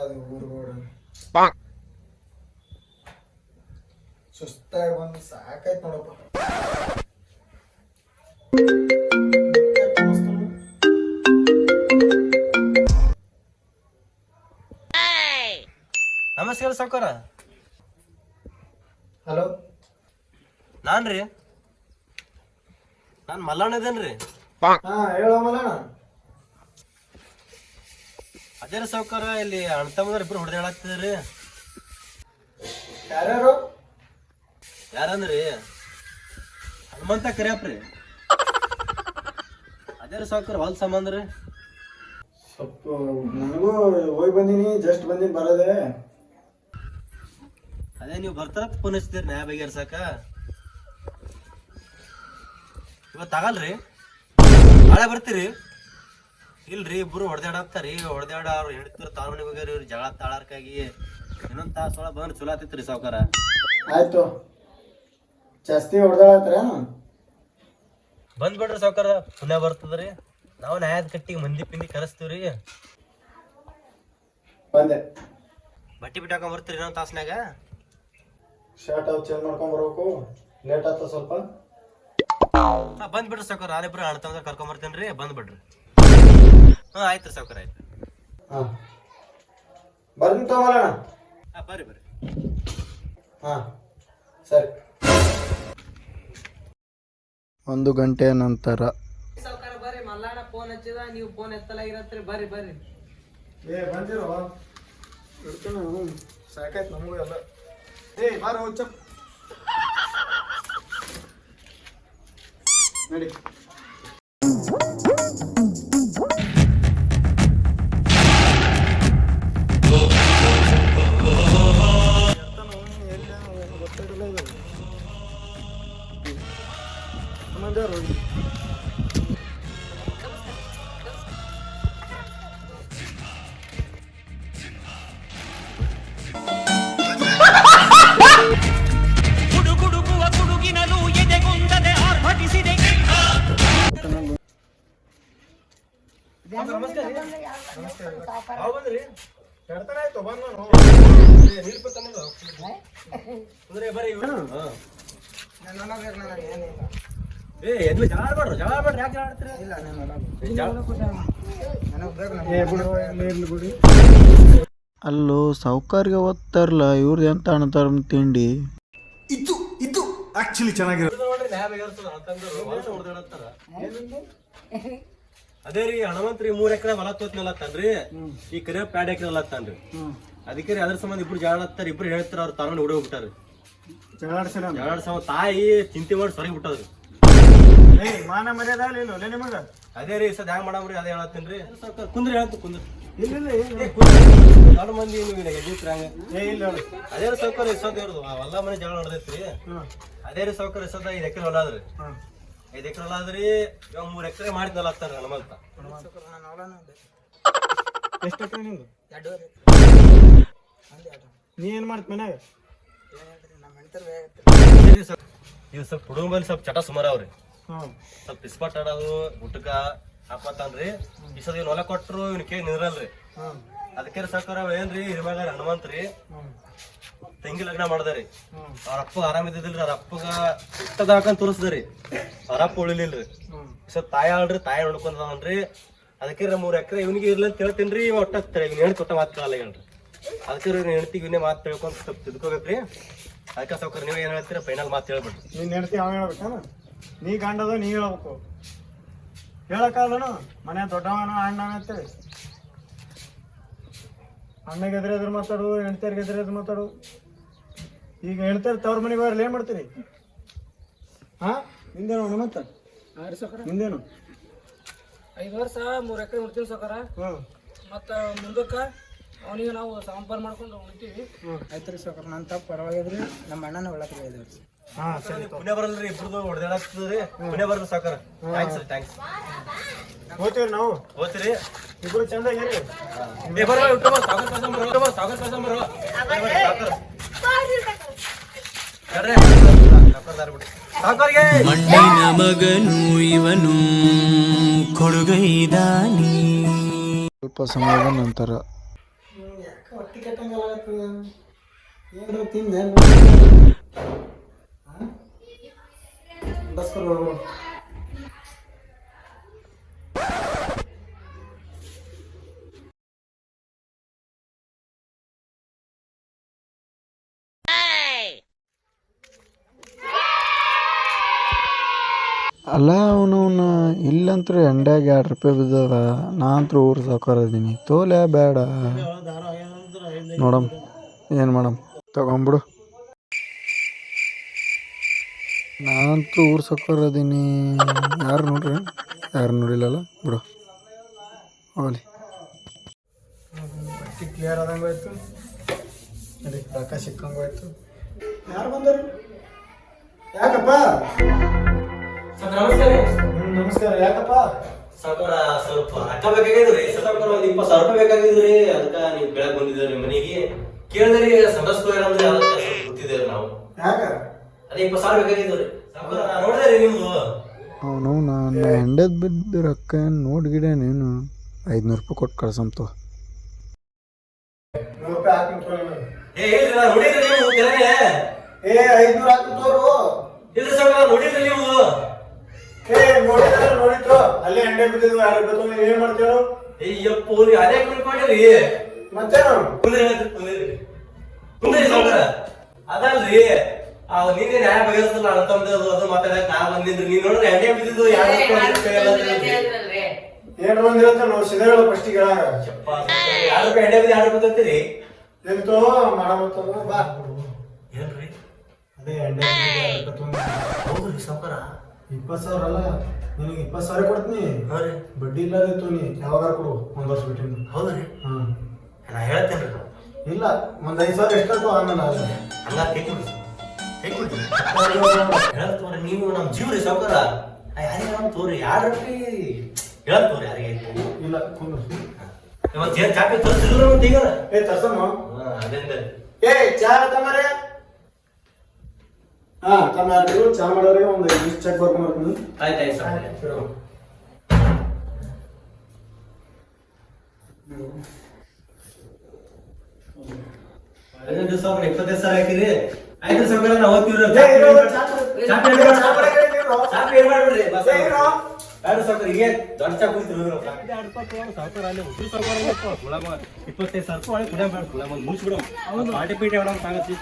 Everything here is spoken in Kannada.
ಅದು ಊರುಗೋಡು ಸುಸ್ತಾಗಿ ಬಂದು ಸಾಕಾಯ್ತು ನೋಡಪ್ಪ. ನಮಸ್ಕಾರ ಸಾವ್ಕಾರ. ಹಲೋ, ನಾನ್ರಿ ನಾನು ಮಲ್ಲಣ್ಣ ಇದೇನ್ರಿ. ಹಾ ಹೇಳೋ ಮಲ್ಲಣ್ಣ. ಅದೇ ರೀ ಸಾವ್ಕಾರ, ಇಲ್ಲಿ ಅಣ್ಣ ತಮ್ಮದವ್ರು ಇಬ್ರು ಹೊಡೆದಾಡತ್ತಿದ್ರಿ. ಯಾರ್ಯಾರು? ಯಾರಂದ್ರಿ ಹನುಮಂತ ಕರಿಯಪ್ರಿ. ಅದೇ ರೀ ಸಾವ್ಕಾರ ಹೊಲ್ ಸಂಬಂಧ ರೀ. ಸ್ವಲ್ಪ ನನಗೂ ಹೋಗಿ ಬಂದೀನಿ, ಜಸ್ಟ್ ಬಂದೀನಿ ಬರೋದೆ. ಅದೇ ನೀವು ಬರ್ತಾರ ಫೋನ್ ಹಚ್ಚಿದ್ರಿ ನ್ಯಾಯ ಬಗೆಹರ್ಸಾಕ. ಇವತ್ತು ಆಗಲ್ರಿ, ನಾಳೆ ಬರ್ತೀರಿ? ಇಲ್ರಿ, ಇಬ್ರು ಹೊಡೆದಾಡತ್ತಾರಿ. ಹೊಡೆದಾಡ ಅವ್ರು ಹೇಳ್ತಿರ್ ತಾವ್ ಮನೆಗೆ ಹೋಗ್ಯಾರ, ಇವ್ರು ಜಗಳ ತಾಳಾರ್ಕಾಗಿ ಇನ್ನೊಂದು ತಾಸು ಒಳಗೆ ಬಂದ್ರೆ ಚಲೋ ಆತಿತ್ರಿ ಸಾವ್ಕಾರ. ಆಯ್ತು, ಜಾಸ್ತಿ ಹೊಡೆದಾಳತ್ರೇನು? ಬಂದ್ಬಿಡ್ರಿ ಸಾವ್ಕಾರ, ಪುಣ್ಯ ಬರ್ತದ್ರಿ. ನಾವು ನ್ಯಾಯದ ಕಟ್ಟಿಗೆ ಮಂದಿ ಪಿಂದಿ ಕರೆಸ್ತೀವ್ರಿ. ಬಂದೆ. ಬಟ್ಟೆ ಬಿಟ್ಟು ಹಾಕೊಂಡ್ ಬರ್ತೀರಿ ಇನ್ನೊಂದು ತಾಸ್ನಾಗ? ಶರ್ಟ್ ಅವು ಚೇಂಜ್ ಮಾಡ್ಕೊಂಡ್ ಬರ್ಬೇಕು, ಲೇಟ್ ಆತ ಸ್ವಲ್ಪ. ಬಂದ್ಬಿಡ್ರಿ ಸಾವ್ಕಾರ, ನಾನಿಬ್ರು ಅಣ್ಣ ತಮ್ಮ ಕರ್ಕೊಂಡ್ ಬರ್ತೇನ್ರಿ, ಬಂದ್ಬಿಡ್ರಿ. ಆಯ್ತು ಸಾವ್ಕಾರ, ಆಯ್ತು. ಹಾ ಬರ್ತೀನಿ ತಗೊಳ್ಳೋಣ. ಬರ್ರಿ ಬರ್ರಿ. ಹಾ ಸರಿ. 1 ಗಂಟೆ ನಂತರ. ಸಾವ್ಕಾರ ಬರ್ರಿ, ಮಲ್ಲಣ್ಣ ಫೋನ್ ಹಚ್ಚಿದ, ನೀವು ಫೋನ್ ಎತ್ತಲಾಗಿರತ್ರಿ. ಬರ್ರಿ ಬರ್ರಿ. ಬಂದಿರೋ ಸಾಕಾಯ್ತು ನಮಗೂ ಎಲ್ಲ. ಬಾರ ಹುಚ್ಚ ನಡಿ. ಅಲ್ಲೋ ಸಾವುಕಾರ್ಗೆ ಓದ್ತಾರಲ್ಲ, ಇವ್ರದ್ದು ಎಂತ ಅಣ್ಣತಾರ ತಿಂಡಿ. ಇದು ಆಕ್ಚುಲಿ ಚೆನ್ನಾಗಿರೋದು. ಅದೇ ರೀ ಹನುಮಂತ್ರಿ 3 ಎಕರೆ ಹೊಲ ತೋತ್ನಲ್ಲತ್ತನ್ರಿ, ಈ ಕರೆ 2 ಎಕರೆ ಹೊಲತ್ತನ್ರಿ. ಅದಕ್ಕೆ ರೀ ಅದ್ರ ಸಂಬಂಧ ಇಬ್ರು ಜಗಳತ್ತಾರ. ಇಬ್ರು ಹೇಳ್ತಾರ, ಅವ್ರು ತಾನು ಹುಡುಗ ಬಿಟ್ಟಾರ. ಜಗಳ ತಾಯಿ ಚಿಂತೆ ಮಾಡಿ ಸೊರಗಿ ಬಿಟ್ಟದ್ರಿ. ಮಾನ ಮರ್ಯಾದ ನಿಮಗ. ಅದೇ ರೀ ಸದ್ ಹ್ಯಾಂಗ ಮಾಡಮ್ರಿ, ಅದೇ ಹೇಳತ್ತೀನ್ರಿ. ಕುಂದ್ರಿ ಹೇಳ್ತು ಕುಂದ್ರಿ. ದೊಡ್ಡ ಮಂದಿ ಅದೇ ರೀ ಸೌಕರ್ಯ ಇಸೋದ್ ಇವ್ರದು ಹೊಲ ಮನೆ ಜಗಳ ನಡೆದೈತ್ರಿ. ಅದೇ ರೀ ಸೌಕರ್ಯ ಇಸೋದ 5 ಎಕರೆ ಹೊಲ ಅದ್ರಿ. 5 ಎಕರೆ ಹೊಲ ಆದ್ರಿ. ಇವಾಗ 3 ಎಕರೆ ಮಾಡಿದ್ನಲ್ಲ ಹತ್ತಾರ ಹನುಮಂತ. ಎಷ್ಟು ಎಕರೆ ನಿಮ್ದು? ನೀ ಏನ್ ಮಾಡ್ತ ಮನ್ಯಾಗ? ಇವ್ ಸ್ವಲ್ಪ ಹುಡುಗಂಬಲ್ಲಿ ಸ್ವಲ್ಪ ಚಟ ಸುಮಾರ ಅವ್ರಿ. ಸ್ವಲ್ಪ ಇಸ್ಪಟ್ ಆಡೋದು, ಗುಟ್ಕ ಹಾಕೋತಾನ್ರಿ. ಇಸದ ಇವ್ನ ಹೊಲ ಕೊಟ್ರು ಇವ್ನ ಕೇಳಿ ನಿಂದ್ರಲ್ರಿ. ಅದಕ್ಕೆ ಸರ್ಕಾರ ಏನ್ರಿ ಹಿರಿಮಗ ಹನುಮಂತ್ರಿ ತಂಗಿ ಲಗ್ನ ಮಾಡ್ದಾರಿ. ಅವ್ರ ಅಪ್ಪ ಆರಾಮಿದ್ದಿಲ್ರಿ. ಅವ್ರ ಅಪ್ಪಗ ಇಷ್ಟದಾಕಂತ ತೋರಿಸ್ದ್ರಿ. ಅವ್ರ ಅಪ್ಪ ಉಳಿಲಿಲ್ರಿ. ಇಸದ್ ತಾಯಿ ಆಳ್ರಿ, ತಾಯಿ ನೋಡ್ಕೊಂಡ್ರಿ. ಅದಕ್ಕೆ 3 ಎಕರೆ ಇವ್ನಿಗೆ ಇರ್ಲಿ ಅಂತ ಹೇಳ್ತೀನ್ರಿ. ಒಟ್ಟ ಇವ್ನ ಹೆಣ್ಣು ಕೊಟ್ಟ ಮಾತು ಕೇಳಲ್ಲ ಹೇಳ್ರಿ. ಅದಕ್ಕೆ ಹೆಣ್ತಿಗೆ ಇವನ್ನೇ ಮಾತು ತಿಳ್ಕೊಂತ ಸ್ವಲ್ಪ ತಿಳ್ಕೊಬೇಕ್ರಿ. ಅದಕ್ಕೆ ಸೌಕರ್ ನೀವ್ ಏನ್ ಹೇಳ್ತೀರ ಫೈನಲ್ ಮಾತು ಹೇಳ್ಬಿಡ್ರಿ. ನೀನ್ ಹೆಣ್ತಿ ಅವ ಹೇಳ್ಬೇಕನ? ನೀ ಗಂಡದು ನೀ ಹೇಳ್ಬೇಕು. ಹೇಳಕ್ಕಾಗಲ್ಲನು ಮನೆ ದೊಡ್ಡವನ ಅಣ್ಣ ಅಂತೇಳಿ. ಅಣ್ಣಗೆ ಎದುರು ಮಾತಾಡು, ಹೆಣ್ತಿಯರ್ಗೆ ಎದುರು ಮಾತಾಡು. ಈಗ ಹೆಣ್ತಿಯರ್ ತವ್ರ ಮನೆಗೆ ಹೋಗ್ರಿ ಏನ್ ಮಾಡ್ತೀರಿ? ಹಾ ನಿಂದೇನು ಹನುಮಂತ? ನಿಂದೇನು? 5 ವರ್ಷ 3 ಎಕರೆ ಉಣ್ತೀವಿ ಸಾವ್ಕಾರ. ಮತ್ತ ಮುಂದಕ್ಕ ಅವನಿಗೆ ನಾವು ಸಂಪಾರ ಮಾಡ್ಕೊಂಡು ಉಣ್ತೀವಿ. ಆಯ್ತ್ರಿ ಸಾವ್ಕಾರ, ನನ್ನ ತಪ್ಪು ಪರವಾಗಿದ್ರಿ. ನಮ್ಮ ಅಣ್ಣನ ಒಳಗೆ ಹೇಳಿದ್ರಿ. ಹಾ ಸರಿ. ಪುಣ್ಯ ಬರಲ್ರಿ, ಇಬ್ರದು ಹೊಡೆದಾಡ್ತದ್ರಿ. ಪುಣ್ಯ ಬರ್ರಿ ಸಾವ್ಕಾರ. ಥ್ಯಾಂಕ್ಸ್ ರೀ, ಥ್ಯಾಂಕ್ಸ್. ಹೋಗ್ತೀವಿ ನಾವು. ಹೋಗ್ತೀರಿ ಇಬ್ರು ಚಂದ ಏರಿ. ಮಣ್ಣಿನ ಮಗನು ಇವನು ಕೊಡುಗೈದಾನಿ. ಸ್ವಲ್ಪ ಸಮಯದ ನಂತರ. ಯಾಕೆ ಹೊಟ್ಟೆ ಕೆಟ್ಟಂಗೆಲ್ಲ ಏನ್ರ ತಿಂದೆ ಬಸ್ಕರ್ ಹೋಗು. ಅಲ್ಲ ಅವನವನ್ನ ಇಲ್ಲಂತ್ರು ಎಂಡ್ಯಾಗ 2 ರೂಪಾಯಿ ಬಿದ್ದದ. ನಾ ಅಂತೂ ಊರು ಸಾಕೋರದೀನಿ. ತೋಲೆ ಬೇಡ ನೋಡಮ್ ಏನು ಮಾಡಮ್ ತಗೊಂಬಿಡು. ನಾ ಅಂತೂ ಊರು ಸಾಕೋರದೀನಿ. ಯಾರು ನೋಡ್ರಿ, ಯಾರು ನೋಡಿಲ್ಲಲ್ಲ ಬಿಡು ಹೋಗಲಿ. ಬಟ್ಟೆ ಕ್ಲಿಯರ್ ಆದಂಗೆ ಹೋಯ್ತು, ಅದಕ್ಕೆ ರೊಕ್ಕ ಸಿಕ್ಕಂಗೆ ಹೋಯ್ತು. ಯಾರು ಬಂದರು? ಯಾಕಪ್ಪ? ನಮಸ್ಕಾರ. ನಮಸ್ಕಾರ. ಯಾಕಪ್ಪ? ಸಾಕೋರ ಸ್ವಲ್ಪ ರೊಕ್ಕ ಬೇಕಾಗಿದ್ರಿ. ಸಾಕೋರ ಒಂದ್ 20,000 ರೂಪಾಯಿ ಬೇಕಾಗಿದ್ರಿ. ಅದಕ್ಕ ನೀವು ಕೇಳಕ್ ಬಂದಿದ್ದೀರಿ ನಿಮ್ಮ ಮನೆಗೆ. ಕೇಳಿದ್ರಿ ಸಂಡಸ್ಕೋರ ಅಂದ್ರೆ ಅದಕ್ಕೆ ಸ್ವಲ್ಪ ಗೊತ್ತಿದ್ದೇವೆ ನಾವು. ಯಾಕ? ಅದೇ 20,000 ಬೇಕಾಗಿದ್ರಿ. ಸಾಕೋರ ನೋಡಿದ್ರಿ ನಿಮ್ದು ಅವನು ನಾನು ಎಂಡದ್ ಬಿದ್ದು ರೊಕ್ಕ ನೋಡಿ ಗಿಡ ನೀನು 500 ರೂಪಾಯಿ ಕೊಟ್ಟು ಕಳ್ಸಂತು. 100 ರೂಪಾಯಿ ಹಾಕಿ ಏ ಇಲ್ರಿ ನಾ ನೋಡಿದ್ರಿ ನೀವು ಕೆಳಗೆ. 500 ಹಾಕ್ತೋರು. ಇಲ್ರಿ ಸಾಕೋರ ನೋಡಿದ್ರಿ ನೀವು. ನೋಡಿದ್ರು ಅಲ್ಲಿ ಎಂಡೆ ಬಿದ್ದಿದ್ವು. 2 ರೂಪಾಯಿ ಏನ್ ಮಾಡ್ತೇಳು? ಅಯ್ಯಪ್ಪ ಅದೇ ಮಾಡ್ಕೊಂಡಿರಿ. ಮತ್ತೇನು? ಕುಂದ್ರಿ ಸಾಕೋರ. ಅದಲ್ರಿ ನಿನ್ನೆ ನ್ಯಾಯ ಬಗೆಹರಿಸಲ್ಲ ಅಂತಂದು ಅದು ಮಾತಾಡಕ್ ನಾ ಬಂದಿನ್ರಿ. ನೀವ್ ನೋಡ್ರಿ ಎಂಡೆ ಬಿದ್ದಿದ್ದು 2 ರೂಪಾಯಿ ಏನ್ ಬಂದಿರತ್ತ ನಾವು ಸಿದ್ಧ ಹೇಳೋ ಫಸ್ಟಿಗೆ ಹೇಳಾಗ 2 ರೂಪಾಯಿ ಎಂಡೆ ಬಿದ್ದು 2 ರೂಪಾಯಿ ತತ್ತೀರಿ. ನಿಂತು ಮಾಡಬತ್ತ ಬಾ. ಏನ್ರಿ ಅದೇ ಎಂಡೆ ಹೌದ್ರಿ ಸಾಕೋರ. 20,000 ಅಲ್ಲ, ನಿನಗೆ 20,000 ಕೊಡ್ತೀನಿ. ಬಡ್ಡಿ ಇಲ್ಲದಿತ್ತು. ನೀ ಯಾವಾಗ ಕೊಡು 1 ವರ್ಷ ಬಿಟ್ಟಿದ್ದು. ಹೌದ್ರಿ ನಾ ಹೇಳ್ತೇನ್ರಿ. ಇಲ್ಲ, ಒಂದ್ 5,000 ಎಷ್ಟಾಯ್ತು ಆಮೇಲೆ ಹಂಗ ಹೇಳ್ತವ್ರಿ. ನೀವು ನಮ್ ಜೀವ್ರಿ ಸಾಕೋರ. ಯಾರಿಗೆ ನಮ್ ತೋರಿ 2 ರೂಪಾಯಿ ಹೇಳ್ತವ್ರಿ ಯಾರಿಗೆ. ಇಲ್ಲ ಕುಂದ್ರು. ಇವತ್ತು ಏನ್ ಚಾಪಿ ತೋರಿಸಿದ್ರು ಮತ್ತೆ ಈಗ ತರ್ಸಮ್ಮ. ಅದೇಂದ ಚಾ ತಮ್ಮರೆ. ಹಾ ತಮ್ಮ ಚಾ ಮಾಡೋರಿಗೆ ಒಂದು ಲಿಸ್ಟ್ ಚೆಕ್ ಬರ್ಕೊಂಡು ಆಯ್ತಾಯ್ತು ಸರ್. ದಿವಸ 25,000 ಹಾಕಿರಿ. ಆಯ್ತು ಸಾಕೋರ ನಾವು ಓದ್ತೀವ್ರಿ. ಚಾಪಿ ಏನ್ ಮಾಡ್ಬಿಡ್ರಿ ಬೇಡ ಸಾಕೋರ. ಈಗ ದೊಡ್ಡ ಚಾ ಕುಡಿತೀವಿ. 25,000 ರೂಪಾಯಿ ಕುಡಿಯ ಬೇಡ. ಮುಗಿಸ್ಬಿಡಮ್. ಪಾರ್ಟಿ ಪೀಟಿ ಸಾಂಗತ್ತೆ.